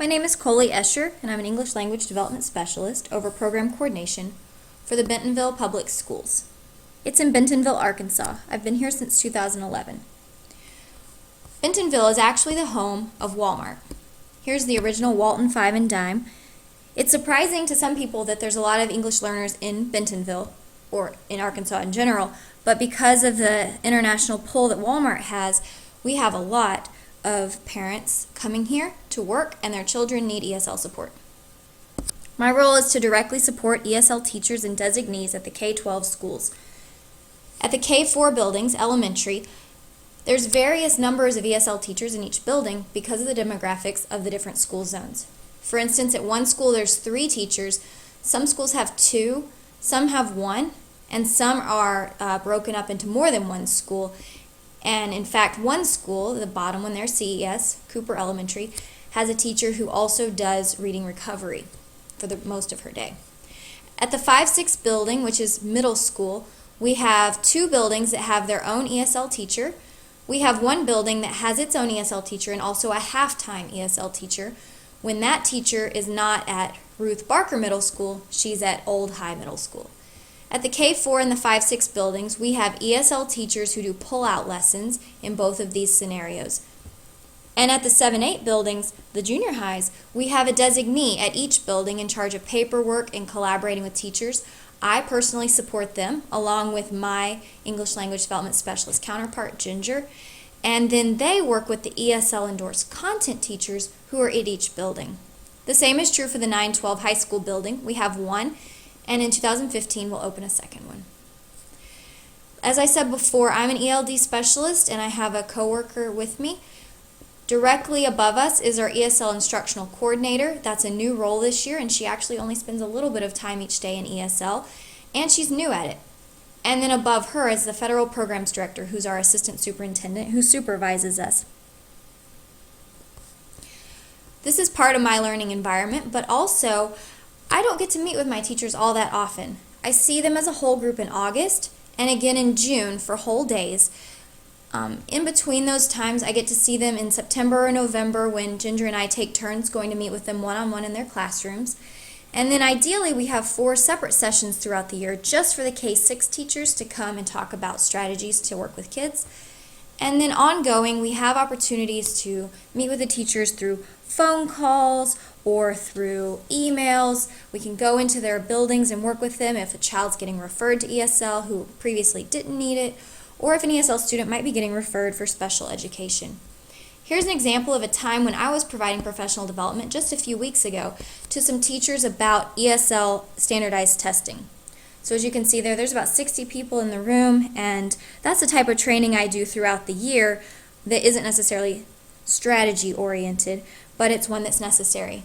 My name is Coley Escher, and I'm an English Language Development Specialist over Program Coordination for the Bentonville Public Schools. It's in Bentonville, Arkansas. I've been here since 2011. Bentonville is actually the home of Walmart. Here's the original Walton 5 and dime. It's surprising to some people that there's a lot of English learners in Bentonville, or in Arkansas in general, but because of the international pull that Walmart has, we have a lot of parents coming here to work and their children need ESL support. My role is to directly support ESL teachers and designees at the K-12 schools. At the K-4 buildings, elementary, there's various numbers of ESL teachers in each building because of the demographics of the different school zones. For instance, at one school there's 3 teachers, some schools have 2, some have 1, and some are broken up into more than one school. And in fact, one school, the bottom one there, CES, Cooper Elementary, has a teacher who also does reading recovery for the most of her day. At the 5-6 building, which is middle school, we have 2 buildings that have their own ESL teacher. We have one building that has its own ESL teacher and also a half-time ESL teacher. When that teacher is not at Ruth Barker Middle School, she's at Old High Middle School. At the K-4 and the 5-6 buildings, we have ESL teachers who do pull-out lessons in both of these scenarios. And at the 7-8 buildings, the junior highs, we have a designee at each building in charge of paperwork and collaborating with teachers. I personally support them, along with my English Language Development Specialist counterpart, Ginger, and then they work with the ESL endorsed content teachers who are at each building. The same is true for the 9-12 high school building. We have one, and in 2015 we'll open a second one. As I said before, I'm an ELD specialist and I have a coworker with me. Directly above us is our ESL instructional coordinator. That's a new role this year, and she actually only spends a little bit of time each day in ESL, and she's new at it. And then above her is the federal programs director, who's our assistant superintendent, who supervises us. This is part of my learning environment, but also I don't get to meet with my teachers all that often. I see them as a whole group in August and again in June for whole days. In between those times, I get to see them in September or November when Ginger and I take turns going to meet with them one-on-one in their classrooms. And then ideally we have 4 separate sessions throughout the year just for the K-6 teachers to come and talk about strategies to work with kids. And then ongoing, we have opportunities to meet with the teachers through phone calls or through emails. We can go into their buildings and work with them if a child's getting referred to ESL who previously didn't need it, or if an ESL student might be getting referred for special education. Here's an example of a time when I was providing professional development just a few weeks ago to some teachers about ESL standardized testing. So as you can see there's about 60 people in the room, and that's the type of training I do throughout the year that isn't necessarily strategy oriented, but it's one that's necessary.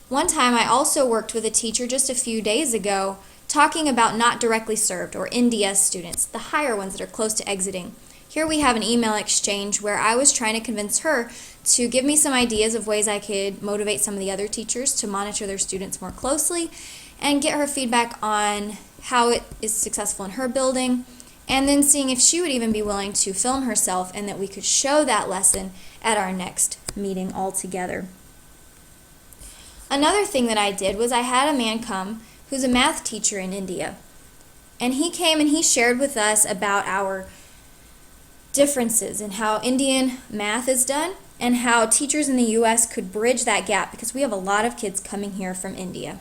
One time I also worked with a teacher just a few days ago talking about not directly served, or NDS students, the higher ones that are close to exiting. Here we have an email exchange where I was trying to convince her to give me some ideas of ways I could motivate some of the other teachers to monitor their students more closely and get her feedback on how it is successful in her building, and then seeing if she would even be willing to film herself and that we could show that lesson at our next meeting all together. Another thing that I did was I had a man come who's a math teacher in India, and he came and he shared with us about our differences in how Indian math is done and how teachers in the U.S. could bridge that gap because we have a lot of kids coming here from India.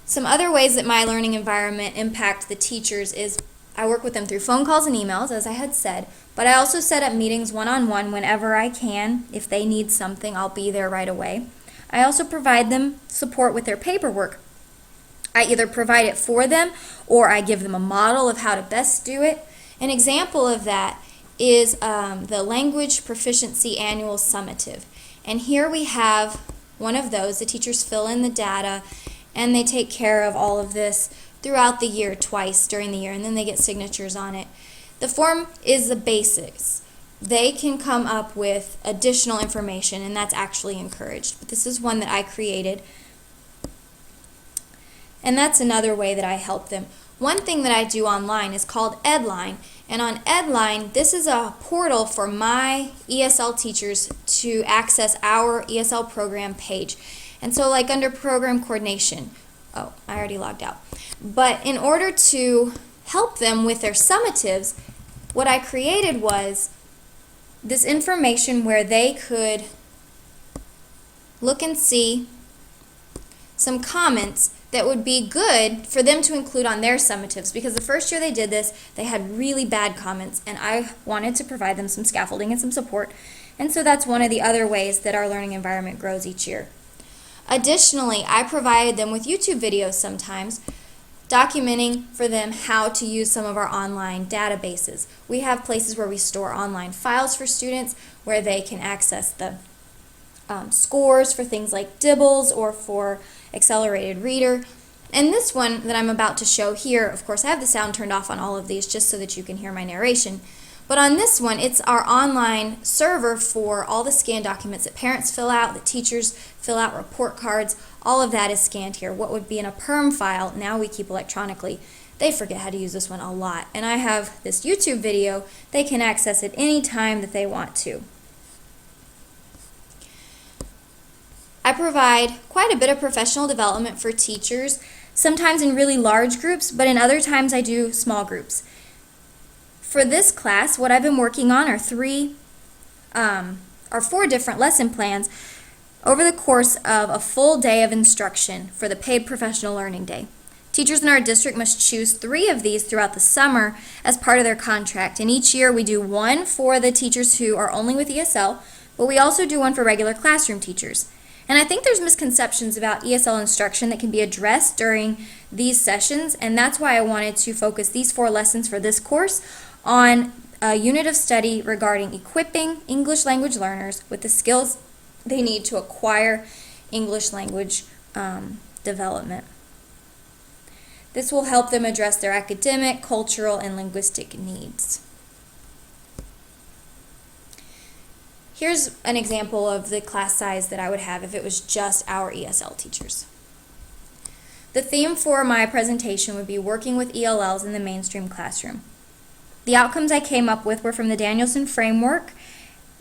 Some other ways that my learning environment impact the teachers is I work with them through phone calls and emails, as I had said, but I also set up meetings one-on-one whenever I can. If they need something, I'll be there right away. I also provide them support with their paperwork. I either provide it for them or I give them a model of how to best do it. An example of that is the Language Proficiency Annual Summative. And here we have one of those. The teachers fill in the data and they take care of all of this throughout the year, twice during the year, and then they get signatures on it. The form is the basics. They can come up with additional information, and that's actually encouraged. But this is one that I created. And that's another way that I help them. One thing that I do online is called Edline, And on Edline, this is a portal for my ESL teachers to access our ESL program page. And so like under program coordination, oh, I already logged out. But in order to help them with their summatives, what I created was this information where they could look and see some comments that would be good for them to include on their summatives, because the first year they did this, they had really bad comments, and I wanted to provide them some scaffolding and some support, and so that's one of the other ways that our learning environment grows each year. Additionally, I provided them with YouTube videos sometimes, documenting for them how to use some of our online databases. We have places where we store online files for students where they can access the scores for things like Dibbles or for Accelerated Reader. And this one that I'm about to show here, of course I have the sound turned off on all of these just so that you can hear my narration. But on this one, it's our online server for all the scanned documents that parents fill out, that teachers fill out, report cards, all of that is scanned here. What would be in a perm file, now we keep electronically. They forget how to use this one a lot. And I have this YouTube video, they can access it any time that they want to. I provide quite a bit of professional development for teachers, sometimes in really large groups, but in other times I do small groups. For this class, what I've been working on are four different lesson plans over the course of a full day of instruction for the paid professional learning day. Teachers in our district must choose 3 of these throughout the summer as part of their contract, and each year we do one for the teachers who are only with ESL, but we also do one for regular classroom teachers. And I think there's misconceptions about ESL instruction that can be addressed during these sessions, and that's why I wanted to focus these 4 lessons for this course on a unit of study regarding equipping English language learners with the skills they need to acquire English language development. This will help them address their academic, cultural, and linguistic needs. Here's an example of the class size that I would have if it was just our ESL teachers. The theme for my presentation would be working with ELLs in the mainstream classroom. The outcomes I came up with were from the Danielson Framework,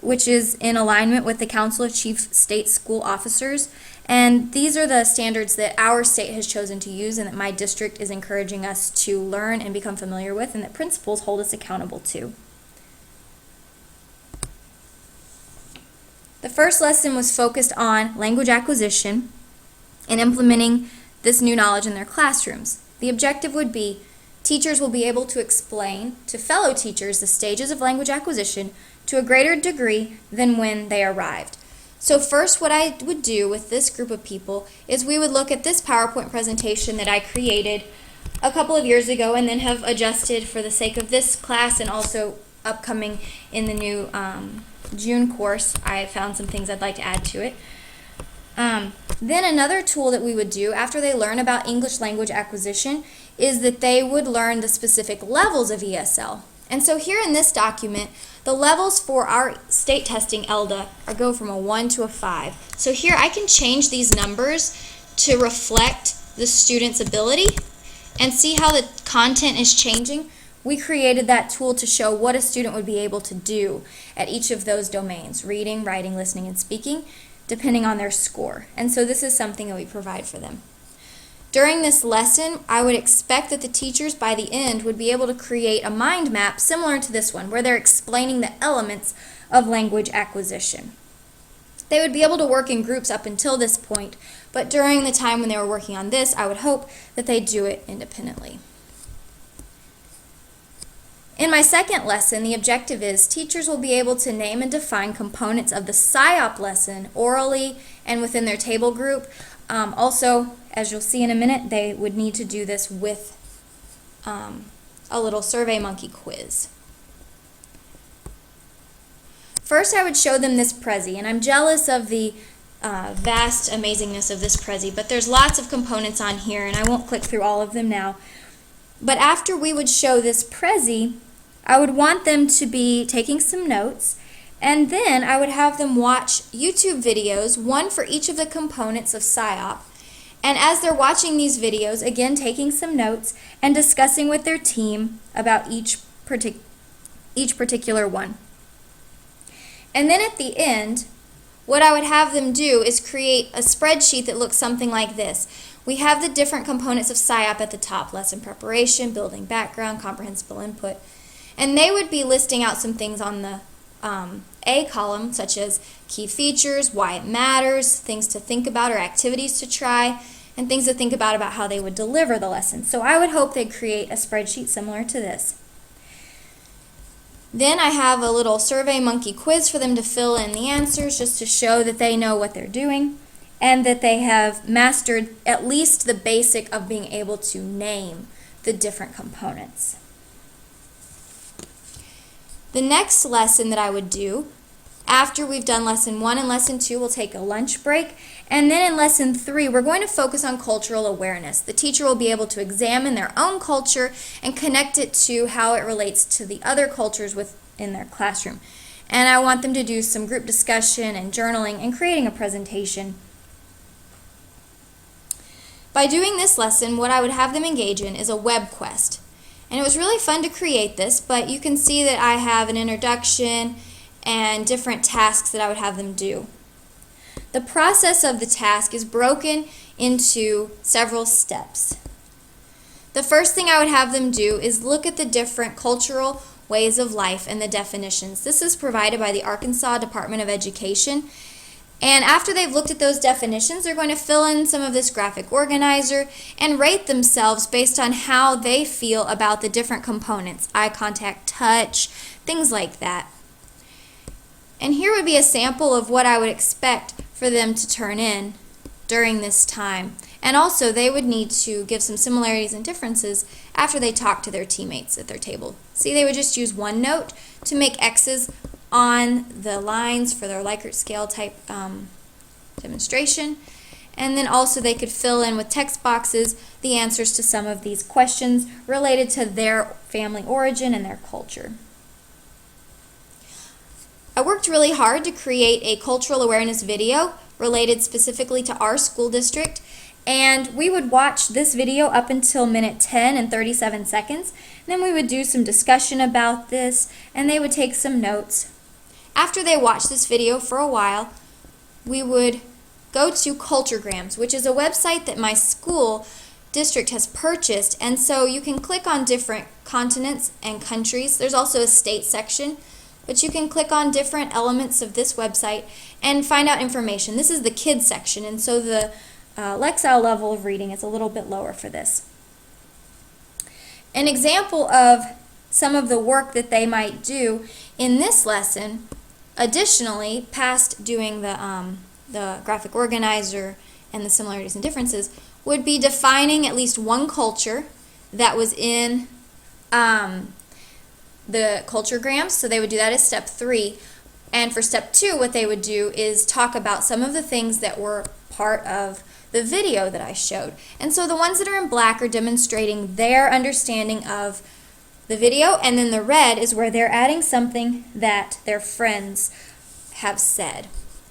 which is in alignment with the Council of Chief State School Officers, and these are the standards that our state has chosen to use and that my district is encouraging us to learn and become familiar with, and that principals hold us accountable to. The first lesson was focused on language acquisition and implementing this new knowledge in their classrooms. The objective would be teachers will be able to explain to fellow teachers the stages of language acquisition to a greater degree than when they arrived. So first, what I would do with this group of people is we would look at this PowerPoint presentation that I created a couple of years ago and then have adjusted for the sake of this class and also upcoming in the new June course. I found some things I'd like to add to it. Then another tool that we would do after they learn about English language acquisition is that they would learn the specific levels of ESL. And so here in this document, the levels for our state testing ELDA go from a 1 to a 5. So here I can change these numbers to reflect the student's ability and see how the content is changing. We created that tool to show what a student would be able to do at each of those domains, reading, writing, listening, and speaking, depending on their score. And so this is something that we provide for them. During this lesson, I would expect that the teachers by the end would be able to create a mind map similar to this one, where they're explaining the elements of language acquisition. They would be able to work in groups up until this point, but during the time when they were working on this, I would hope that they do it independently. In my second lesson, the objective is teachers will be able to name and define components of the PSYOP lesson orally and within their table group. Also, as you'll see in a minute, they would need to do this with a little SurveyMonkey quiz. First, I would show them this Prezi, and I'm jealous of the vast amazingness of this Prezi, but there's lots of components on here, and I won't click through all of them now. But after we would show this Prezi, I would want them to be taking some notes, and then I would have them watch YouTube videos, one for each of the components of PSYOP. And as they're watching these videos, again taking some notes and discussing with their team about each each particular one. And then at the end, what I would have them do is create a spreadsheet that looks something like this. We have the different components of SIOP at the top: lesson preparation, building background, comprehensible input. And they would be listing out some things on the A column, such as key features, why it matters, things to think about or activities to try, and things to think about how they would deliver the lesson. So I would hope they'd create a spreadsheet similar to this. Then I have a little SurveyMonkey quiz for them to fill in the answers, just to show that they know what they're doing and that they have mastered at least the basic of being able to name the different components. The next lesson that I would do, after we've done lesson 1 and lesson 2, we'll take a lunch break, and then in lesson 3 we're going to focus on cultural awareness. The teacher will be able to examine their own culture and connect it to how it relates to the other cultures within their classroom. And I want them to do some group discussion and journaling and creating a presentation. By doing this lesson, what I would have them engage in is a web quest. And it was really fun to create this, but you can see that I have an introduction and different tasks that I would have them do. The process of the task is broken into several steps. The first thing I would have them do is look at the different cultural ways of life and the definitions. This is provided by the Arkansas Department of Education. And after they've looked at those definitions, they're going to fill in some of this graphic organizer and rate themselves based on how they feel about the different components: eye contact, touch, things like that. And here would be a sample of what I would expect for them to turn in during this time. And also, they would need to give some similarities and differences after they talk to their teammates at their table. See, they would just use OneNote to make X's on the lines for their Likert scale type demonstration. And then also they could fill in with text boxes the answers to some of these questions related to their family origin and their culture. I worked really hard to create a cultural awareness video related specifically to our school district, and we would watch this video up until minute 10 and 37 seconds. Then we would do some discussion about this, and they would take some notes. After they watched this video for a while, we would go to Culturegrams, which is a website that my school district has purchased, and so you can click on different continents and countries. There's also a state section, but you can click on different elements of this website and find out information. This is the kids section, and so the Lexile level of reading is a little bit lower for this. An example of some of the work that they might do in this lesson, additionally, past doing the graphic organizer and the similarities and differences, would be defining at least one culture that was in the Culturegrams. So they would do that as step 3. And for step 2, what they would do is talk about some of the things that were part of the video that I showed. And so the ones that are in black are demonstrating their understanding of the video, and then the red is where they're adding something that their friends have said.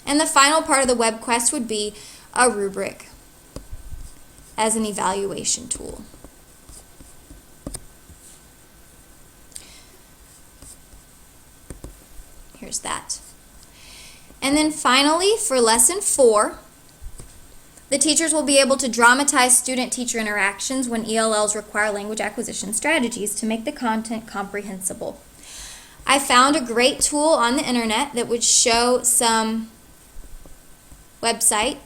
And the final part of the web quest would be a rubric as an evaluation tool. Here's that. And then finally, for lesson 4, the teachers will be able to dramatize student-teacher interactions when ELLs require language acquisition strategies to make the content comprehensible. I found a great tool on the internet that would show some website.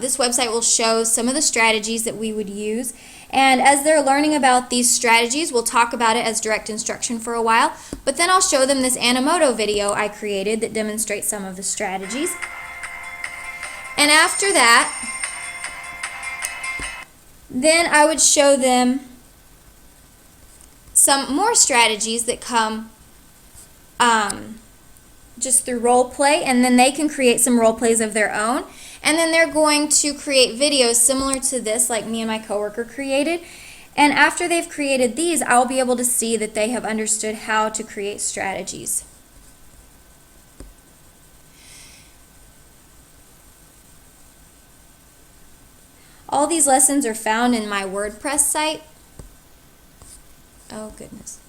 This website will show some of the strategies that we would use, and as they're learning about these strategies, we'll talk about it as direct instruction for a while, but then I'll show them this Animoto video I created that demonstrates some of the strategies. And after that, then I would show them some more strategies that come just through role play, and then they can create some role plays of their own. And then they're going to create videos similar to this, like me and my coworker created. And after they've created these, I'll be able to see that they have understood how to create strategies. All these lessons are found in my WordPress site. Oh goodness.